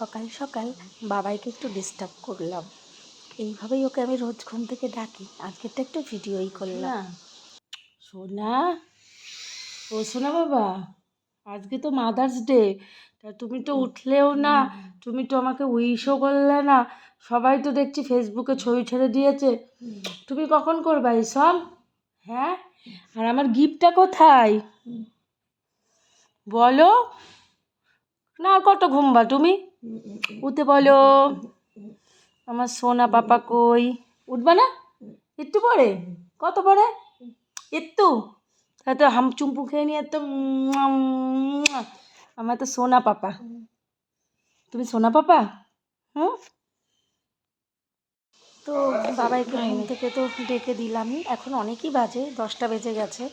সকাল সকাল বাবাইকে একটু ডিস্টার্ব করলাম। এইভাবেই ওকে আমি রোজ ঘুম থেকে ডাকি। আজকেরটা একটু ভিডিওই করলাম। সোনা, ও সোনা বাবা, আজকে তো মাদার্স ডে, তা তুমি তো উঠলেও না, তুমি তো আমাকে উইশও করলে না। সবাই তো দেখছি ফেসবুকে ছবি ছেড়ে দিয়েছে। তুমি কখন করবা এইসব? হ্যাঁ, আর আমার গিফটটা কোথায় বলো না? আর কত ঘুমবা তুমি? উঠে বলো, আমার সোনা পাপা কই? উঠবা না একটু পরে? কত পরে? একটু তো হাম চুম্পু খেয়ে নিয়ে তো আমার তো সোনা পাপা। তুমি সোনা পাপা? হুম। তো বাবাইকে ঘুম থেকে তো ডেকে দিলামই। এখন অনেকই বাজে, 10টা বেজে গেছে।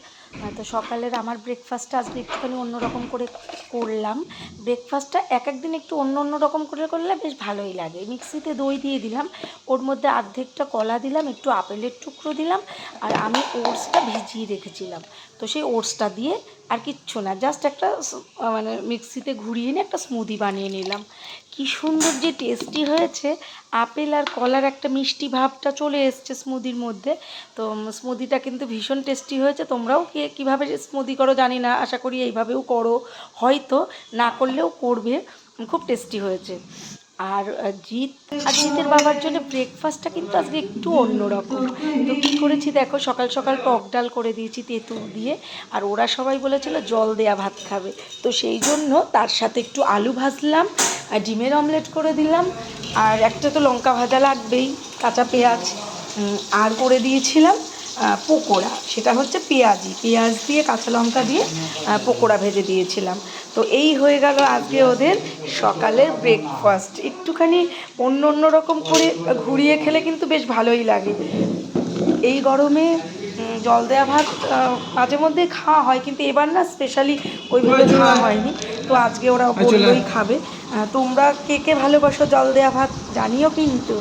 তো সকালের আমার ব্রেকফাস্টটা আজকে একটুখানি অন্যরকম করে করলাম। ব্রেকফাস্টটা এক একদিন একটু অন্য রকম করে করলে বেশ ভালোই লাগে। মিক্সিতে দই দিয়ে দিলাম, ওর মধ্যে অর্ধেকটা কলা দিলাম, একটু আপেলের টুকরো দিলাম, আর আমি ওটসটা ভিজিয়ে রেখেছিলাম। তো সেই ওটসটা দিয়ে আর কিচ্ছু না, জাস্ট একটা মানে মিক্সিতে ঘুরিয়ে নিয়ে একটা স্মুদি বানিয়ে নিলাম। কি সুন্দর যে টেস্টি হয়েছে! আপেল আর কলার একটা মিষ্টি ভাবটা চলে এসছে স্মুদির মধ্যে। তো স্মুদিটা কিন্তু ভীষণ টেস্টি হয়েছে। তোমরাও কীভাবে স্মুদি করো জানি না, আশা করি এইভাবেও করো, হয়তো না করলেও করবে। খুব টেস্টি হয়েছে। আর জিতের বাবার জন্য ব্রেকফাস্টটা কিন্তু আজকে একটু অন্যরকম। তো কী করেছি দেখো, সকাল সকাল টক ডাল করে দিয়েছি তেঁতুল দিয়ে, আর ওরা সবাই বলেছিল জল দেয়া ভাত খাবে। তো সেই জন্য তার সাথে একটু আলু ভাজলাম, আর ডিমের অমলেট করে দিলাম, আর একটা তো লঙ্কা ভাজা লাগবেই, কাঁচা পেঁয়াজ, আর করে দিয়েছিলাম পকোড়া। সেটা হচ্ছে পেঁয়াজ দিয়ে কাঁচা লঙ্কা দিয়ে পকোড়া ভেজে দিয়েছিলাম। তো এই হয়ে গেল আজকে ওদের সকালের ব্রেকফাস্ট। একটুখানি অন্য রকম করে ঘুরিয়ে খেলে কিন্তু বেশ ভালোই লাগে। এই গরমে জল দেওয়া ভাত মাঝে মধ্যে খাওয়া হয়, কিন্তু এবার না স্পেশালি ওইভাবে খাওয়া হয়নি। তো আজকে ওরা বললোই খাবে। তোমরা কে কে ভালোবাসো জল দেওয়া ভাত জানিও কিন্তু।